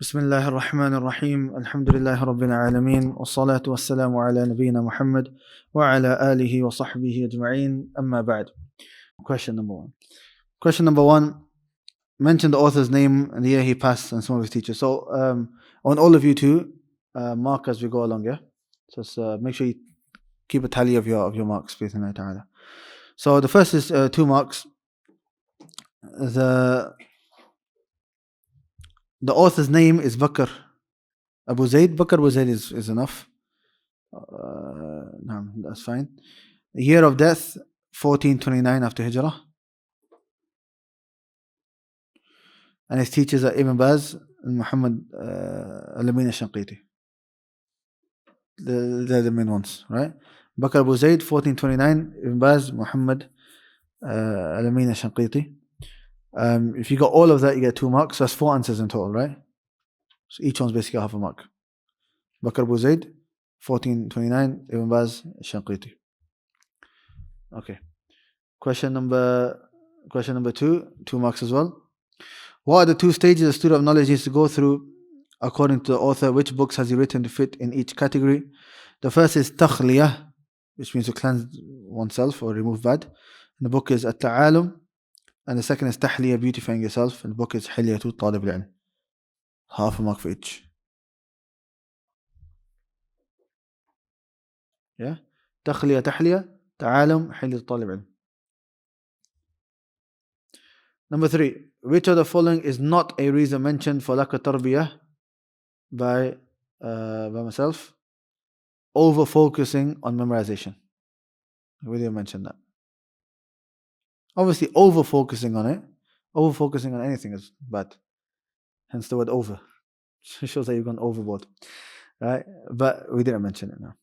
بسم الله الرحمن الرحيم الحمد لله رب العالمين والصلاة والسلام على نبينا محمد وعلى آله وصحبه أجمعين أما بعد. Question number one. Question number one. Mention the author's name and the year he passed and some of his teachers. So I want all of you to mark as we go along, yeah? Just make sure you keep a tally of your marks, bismillah ta'ala. So the first is 2 marks. The author's name is Bakr Abu Zayd. Bakr Abu Zayd is enough. That's fine. Year of death 1429 after Hijrah. And his teachers are Ibn Baz and Muhammad al-Amin al-Shanqiti. They're the main ones, right? Bakr Abu Zayd 1429, Ibn Baz, Muhammad al-Amin al-Shanqiti. If you got all of that, you get 2 marks. So that's 4 answers in total, right? So each one's basically half a mark. Bakr Abu Zayd 1429, Ibn Baz al-Shanqiti. Okay. Question number 2, 2 marks as well. What are the 2 stages a student of knowledge needs to go through according to the author? Which books has he written to fit in each category? The first is takhliyah, which means to cleanse oneself or remove bad. And the book is al-Ṭālibi. And the second is tahliyah, beautifying yourself. And the book is Ḥilyatu Ṭālibi. Half a mark for each. Yeah? Takhliyah, Ṭālibi, Ḥilyatu Ṭālibi. Number 3. Which of the following is not a reason mentioned for lack of tarbiyah by myself? Over focusing on memorization. We didn't mention that. Obviously, over focusing on it, over focusing on anything is bad. Hence the word over. It shows that you've gone overboard. Right? But we didn't mention it now.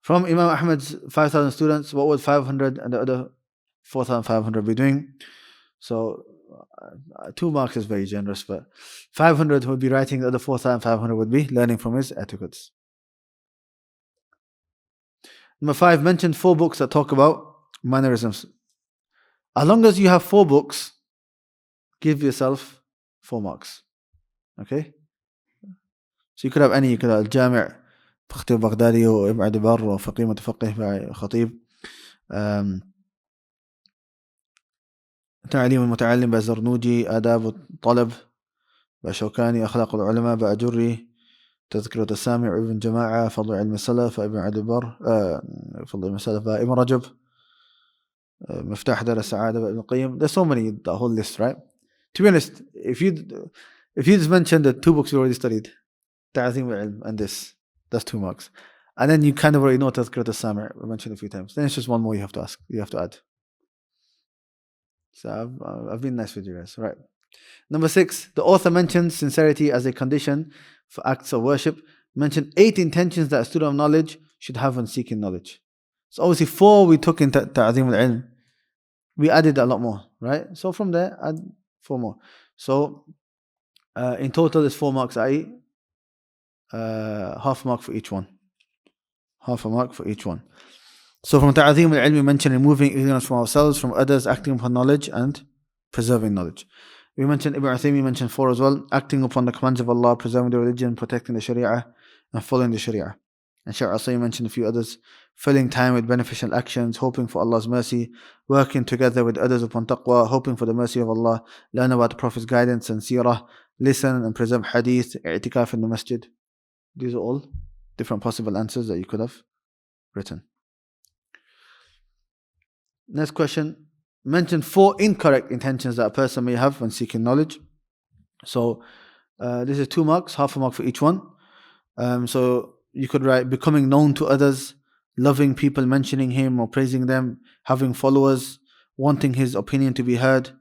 From Imam Ahmad's 5,000 students, what would 500 and the other 4,500 be doing? So 2 marks is very generous, but 500 would be writing, the other 4,500 would be learning from his etiquettes. Number 5, mention 4 books that talk about mannerisms. As long as you have 4 books, give yourself 4 marks. Okay? So you could have any, you could have Al-Jami' Khatib Baghdadi or Ibn Abd al-Barr or Faqih Mutafaqih by Khatib. تعليم المتعلم بزرنوجي آداب الطلب بشوكاني أخلاق العلماء بأجري تذكرة السامع ابن جماعة فضل علم السلف ابن عبد البر فضل علم السلف ابن رجب مفتاح دار السعادة ابن القيم. There's so many, the whole list, right? To be honest, if you just mention the 2 books you already studied, تعظيم العلم and this, that's 2 marks. And then you kind of already know تذكرة السامع, we mentioned a few times. Then it's just one more you have to add. So I've been nice with you guys, right? Number 6, the author mentions sincerity as a condition for acts of worship. Mentioned 8 intentions that a student of knowledge should have when seeking knowledge. So obviously 4 we took in ta'zim al-ilm. We added a lot more, right? So from there, add 4 more. So in total there's 4 marks, i.e. half a mark for each one. Half a mark for each one. So from ta'zim al-ilm we mentioned removing ignorance from ourselves, from others, acting upon knowledge and preserving knowledge. We mentioned Ibn Uthaymin mentioned 4 as well: acting upon the commands of Allah, preserving the religion, protecting the Sharia, and following the Sharia. And Shaykh Asayyi mentioned a few others: filling time with beneficial actions, hoping for Allah's mercy, working together with others upon taqwa, hoping for the mercy of Allah, learn about the Prophet's guidance and seerah, listen and preserve hadith, i'tikaf in the masjid. These are all different possible answers that you could have written. Next question. Mention 4 incorrect intentions that a person may have when seeking knowledge. So this is 2 marks, half a mark for each one. So you could write becoming known to others, loving people, mentioning him or praising them, having followers, wanting his opinion to be heard,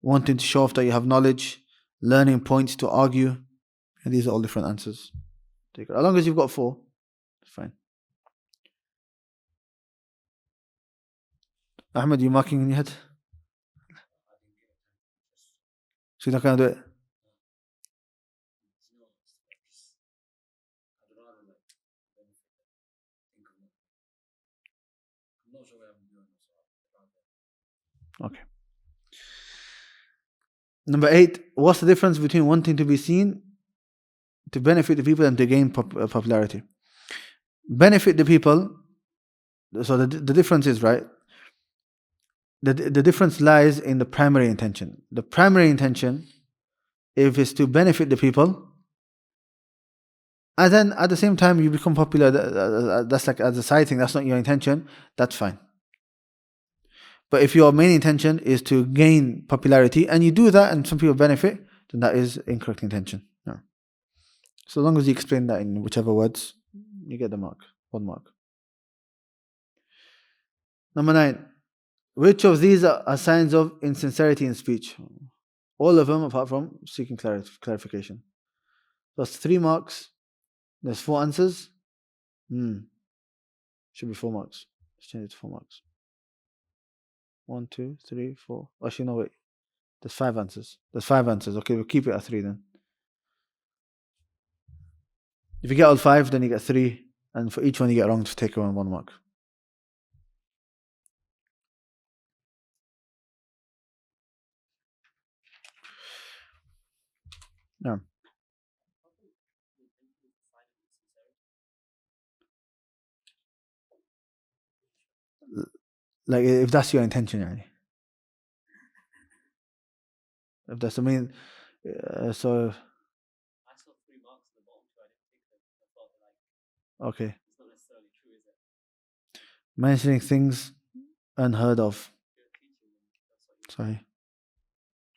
wanting to show off that you have knowledge, learning points to argue. And these are all different answers. Take it. As long as you've got 4, it's fine. Ahmed, you marking in your head? So you're not going to do it? Okay. Number 8, what's the difference between wanting to be seen to benefit the people and to gain popularity? Benefit the people, so the difference is, right, the difference lies in the primary intention. The primary intention, if it's to benefit the people, and then at the same time you become popular, that's like as a side thing, that's not your intention, that's fine. But if your main intention is to gain popularity and you do that and some people benefit, then that is incorrect intention. No. So long as you explain that in whichever words, you get the mark, 1 mark. Number 9, which of these are signs of insincerity in speech? All of them apart from seeking clarification. That's 3 marks. There's 4 answers. Should be 4 marks. Let's change it to 4 marks. 1, 2, 3, 4. Actually, no, wait. There's 5 answers. Okay, we'll keep it at 3 then. If you get all 5, then you get 3. And for each one you get wrong, just take away 1 mark. Yeah. Like if that's your intention, يعني. If that's the main, so. I saw 3 marks in the bottom, so I didn't take them. I thought like. Okay. It's not necessarily true, is it? Mentioning things unheard of. Sorry.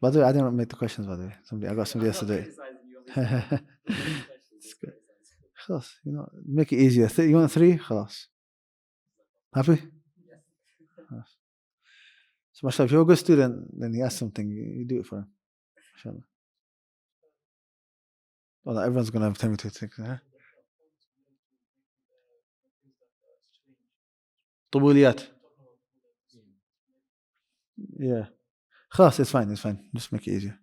By the way, I didn't make the questions. By the way, I got somebody else to do it. It's good. خلاص, make it easier. You want 3? خلاص. Happy? Yes. So, mashallah, if you're a good student, then he asks something, you do it for him. Inshallah. Well, everyone's going to have time to think. طبوليات. Yeah. خلاص, it's fine. Just make it easier.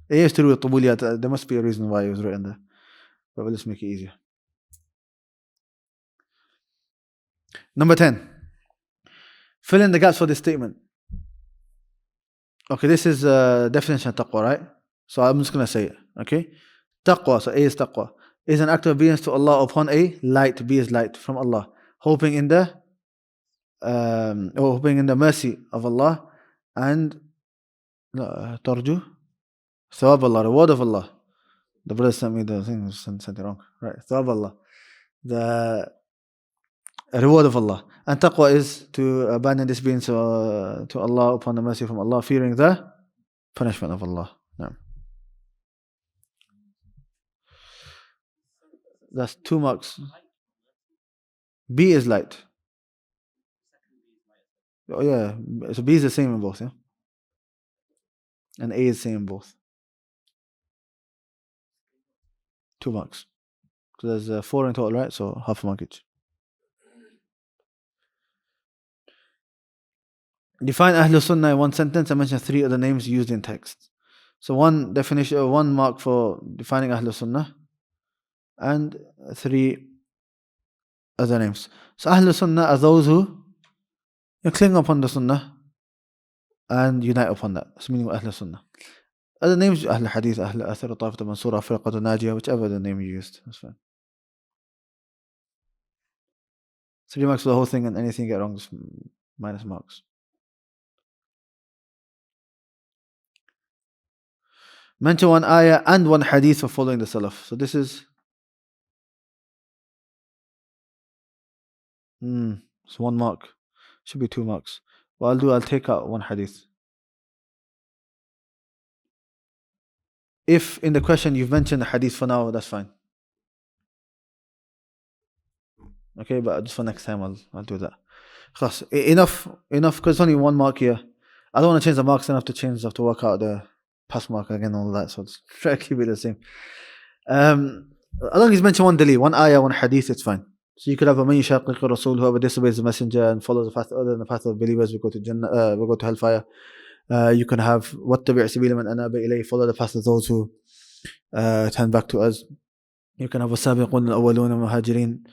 It is to do with طبوليات. There must be a reason why it was written there. But we'll just make it easier. Number 10. Fill in the gaps for this statement. Okay, this is definition of taqwa, right? So I'm just going to say it. Okay? Taqwa, so A is taqwa, is an act of obedience to Allah upon a light. B is light from Allah, hoping in the mercy of Allah, and tarju thawab Allah, reward of Allah. The brother sent me the thing, sent it wrong. Right, thawab Allah, the reward of Allah. And taqwa is to abandon disobedience to Allah upon the mercy from Allah, fearing the punishment of Allah. No. That's 2 marks. B is light. Oh yeah, so B is the same in both, yeah? And A is the same in both. 2 marks. So there's 4 in total, right? So half a mark each. Define Ahlul Sunnah in 1 sentence and mention 3 other names used in text. So 1 definition, 1 mark for defining Ahlul Sunnah, and 3 other names. So Ahlul Sunnah are those who cling upon the Sunnah and unite upon that. That's meaning of Ahlul Sunnah. Other names, Ahlul Hadith, Ahlul Athar, Ta'ifatul Mansura, Firqatul Najiyah, whichever the name you used. That's fine. 3 marks for the whole thing, and anything you get wrong, just minus marks. Mention 1 ayah and 1 hadith for following the Salaf. So this is it's 1 mark. Should be 2 marks. What I'll take out 1 hadith. If in the question you've mentioned the hadith for now, that's fine. Okay, but just for next time I'll do that. Enough, because it's only 1 mark here. I don't want to change the marks, then I have to work out the pass mark again, all that. So just try to keep it the same. As long as you mention 1 dalil, 1 ayah, 1 hadith, it's fine. So you could have a man yushaqiq Rasul, whoever disobeys the messenger and follows the path other than the path of believers, will go to Jannah, will go to hellfire. You can have wattabi' sabila man anaba ilayhi, follow the path of those who turn back to us. You can have wasabiqun al-awwalun al-muhajirin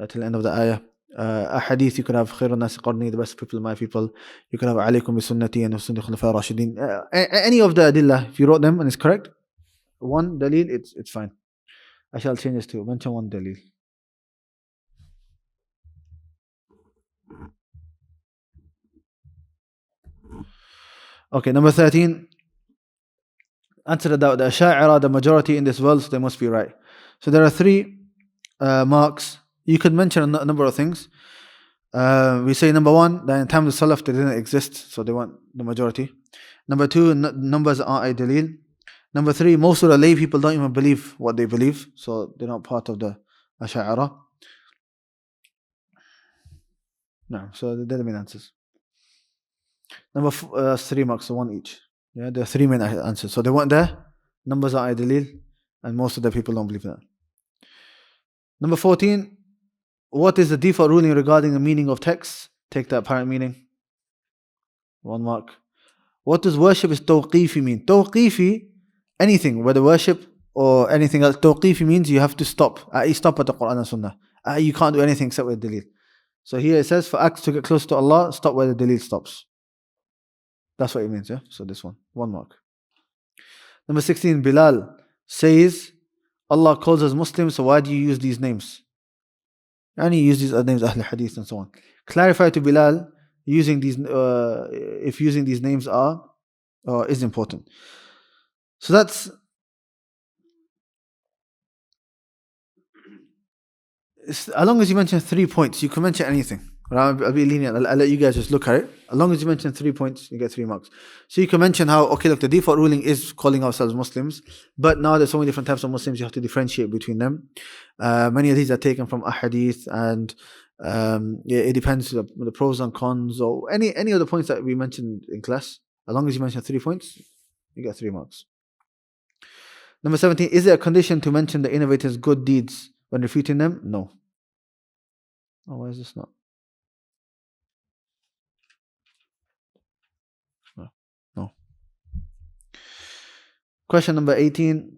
till the end of the ayah. A hadith, you could have خير الناس قرني, the best people are my people. You could have عليكم بسنتي and سنة الخلفاء الراشدين. Any of the adillah, if you wrote them and it's correct, one dalil, it's fine. I shall change this to mention one dalil. Okay, number 13. Answer the doubt. The Asha'ira, the majority in this world, so they must be right. So there are three marks. You could mention a number of things. We say number one, that in time of the Salaf they didn't exist, so they want the majority. Number two, numbers aren't a dalil. Number three, most of the lay people don't even believe what they believe, so they're not part of the Asha'ira. No, so they're the main answers. Number 3 marks, so one each. Yeah, there are three main answers. So they weren't there, numbers are a dalil, and most of the people don't believe that. Number 14, what is the default ruling regarding the meaning of text? Take the apparent meaning. 1 mark. What does worship is tawqifi mean? Tawqifi, anything, whether worship or anything else, tawqifi means you have to stop. You stop at the Quran and Sunnah. You can't do anything except with dalil. So here it says, for acts to get close to Allah, stop where the dalil stops. That's what it means, yeah? So this one, 1 mark. Number 16, Bilal says, Allah calls us Muslims, so why do you use these names? And you use these other names, Ahl Hadith and so on. Clarify to Bilal, using these, if using these names is important. So that's, as long as you mention 3 points, you can mention anything. I'll be lenient. I'll let you guys just look at it. As long as you mention 3 points, you get 3 marks. So you can mention how, okay, look, the default ruling is calling ourselves Muslims, but now there's so many different types of Muslims, you have to differentiate between them. Many of these are taken from ahadith, and it depends on the pros and cons, or any of the points that we mentioned in class. As long as you mention 3 points, you get 3 marks. Number 17, is it a condition to mention the innovators' good deeds when refuting them? No. Oh, why is this not? No. Question number 18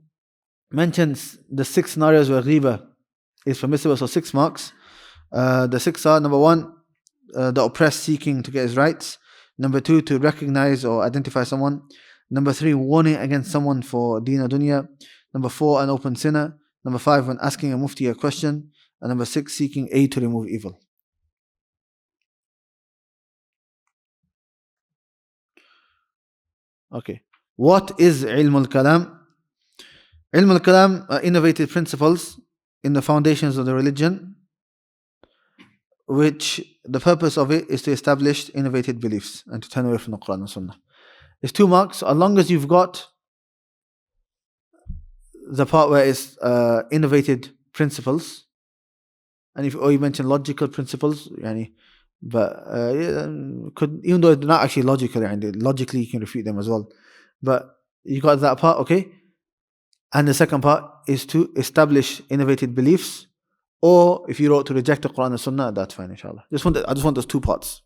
mentions the 6 scenarios where ghiba is permissible, so 6 marks. The 6 are: number 1, the oppressed seeking to get his rights; number 2, to recognize or identify someone; number 3, warning against someone for deen or dunya; number 4, an open sinner; number 5, when asking a mufti a question; and number 6, seeking aid to remove evil. Okay. What is ilm al-kalam? Ilm al-kalam are innovative principles in the foundations of the religion, which the purpose of it is to establish innovative beliefs and to turn away from the Quran and Sunnah. It's 2 marks. As long as you've got the part where it's innovated principles, and if you mention logical principles, but even though they're not actually logical, logically you can refute them as well. But you got that part, okay? And the second part is to establish innovative beliefs, or if you wrote to reject the Quran and Sunnah, that's fine, inshallah. I just want those 2 parts.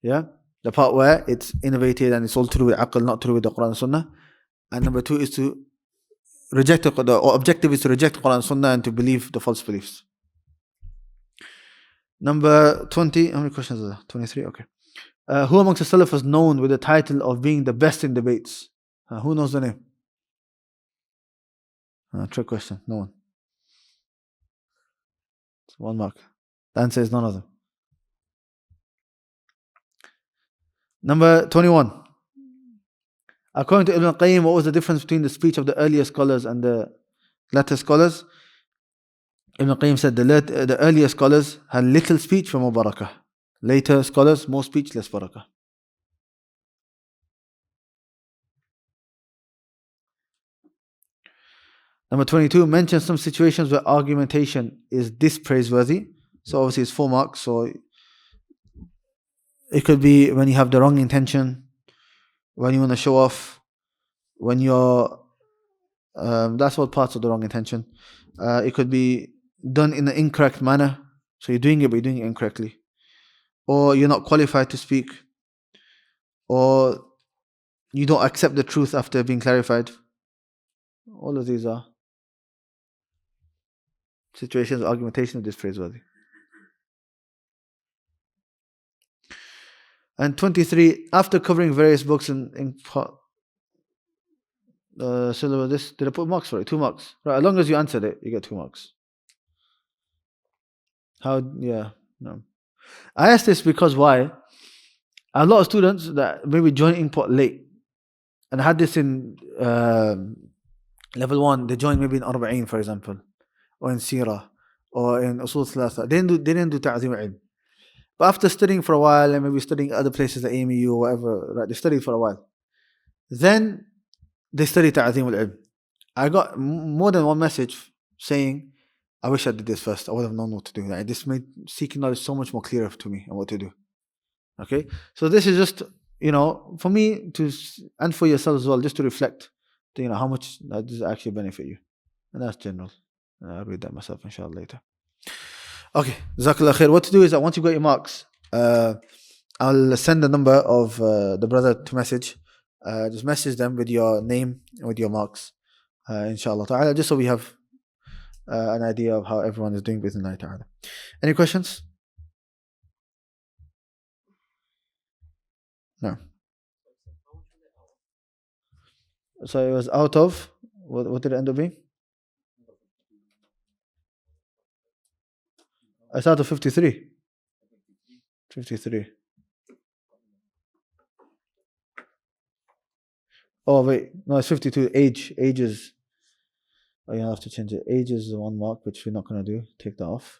Yeah? The part where it's innovated and it's all to do with aql, not to do with the Quran and Sunnah. And number 2 is to reject the objective is to reject the Quran and Sunnah and to believe the false beliefs. Number 20, how many questions are there? 23, okay. Who amongst the Salaf was known with the title of being the best in debates? Who knows the name? Trick question, no one. It's 1 mark. The answer is none of them. Number 21. According to Ibn al-Qayyim, what was the difference between the speech of the earlier scholars and the latter scholars? Ibn al-Qayyim said the earlier scholars had little speech for more barakah. Later scholars, more speech, less barakah. Number 22, mention some situations where argumentation is dispraiseworthy. So obviously it's 4 marks. So it could be when you have the wrong intention, when you want to show off, when you're that's all parts of the wrong intention. It could be done in an incorrect manner, so you're doing it but you're doing it incorrectly, or you're not qualified to speak, or you don't accept the truth after being clarified. All of these are situations of argumentation is praiseworthy. And 23, after covering various books in syllabus, this, did I put marks for it? 2 marks. Right, as long as you answered it, you get 2 marks. How, yeah, no. I asked this because why? A lot of students that maybe join import late and had this in level 1, they joined maybe in Arba'een, for example, or in Sirah, or in Usul Thalatha. They didn't do Ta'zim al-Ilm. But after studying for a while, and maybe studying other places like AMU or whatever, right, they studied for a while. Then they studied Ta'zim al-Ilm. I got more than one message saying, I wish I did this first. I would have known what to do. Like, this made seeking knowledge so much more clearer to me and what to do. Okay? So this is just, for me to, and for yourself as well, just to reflect, how much that does actually benefit you. And that's general. I'll read that myself, inshallah, later. Okay, Jazakallah khair. What to do is that once you've got your marks, I'll send the number of the brother to message. Just message them with your name and with your marks, inshallah ta'ala, just so we have an idea of how everyone is doing bismillah ta'ala. Any questions? No. So it was out of, what did it end up being? It's out of 53. 53. Oh wait, no, it's 52. Ages. Oh, you have to change it. Age is 1 mark, which we're not going to do. Take that off.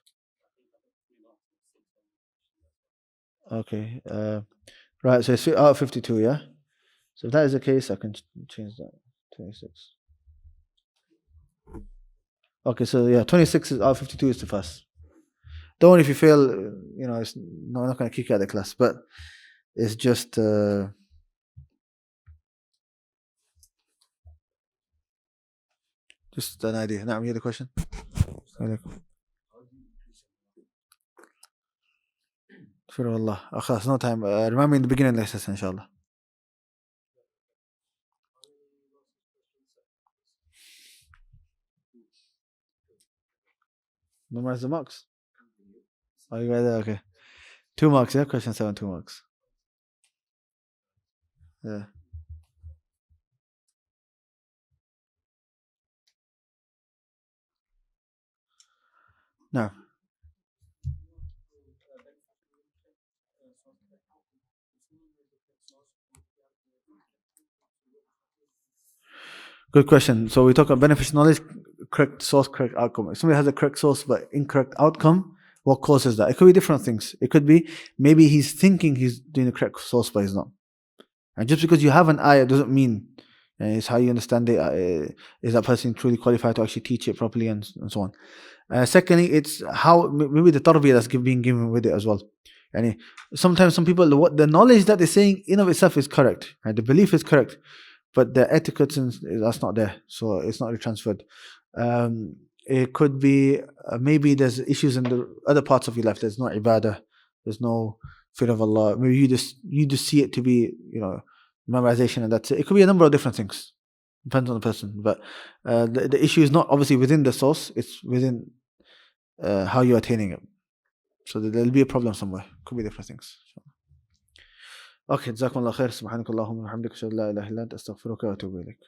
Okay. Right, so it's out of 52, yeah? So if that is the case, I can change that. 26. Okay, so yeah, 26 is out of 52 is the first. Don't worry if you fail, it's not going to kick you out of the class, but it's just... just an idea. Now, you had a question? Firullah. Akhlas, no time. Remind me in the beginning of the lesson, inshallah. Memorize the marks. Oh, you got that? Okay. 2 marks, yeah? Question 7, 2 marks. Yeah. Now. Good question. So we talk about beneficial knowledge, correct source, correct outcome. If somebody has a correct source but incorrect outcome, what causes that? It could be different things. It could be maybe he's thinking he's doing the correct source, but he's not. And just because you have an ayah doesn't mean it's how you understand it. Is that person truly qualified to actually teach it properly and so on. Secondly, it's how maybe the tarbiyah that's being given with it as well. And sometimes some people, the knowledge that they're saying in of itself is correct, right? The belief is correct, but the etiquette that's not there, so it's not really transferred. It could be maybe there's issues in the other parts of your life. There's no ibadah, there's no fear of Allah. Maybe you just see it to be memorization and that's it. It could be a number of different things. Depends on the person. But the issue is not obviously within the source. It's within how you're attaining it. So there'll be a problem somewhere. Could be different things. Okay, جزاكم الله خير. سبحانك اللهم وبحمدك أشهد أن لا إله إلا أنت أستغفرك وأتوب إليك.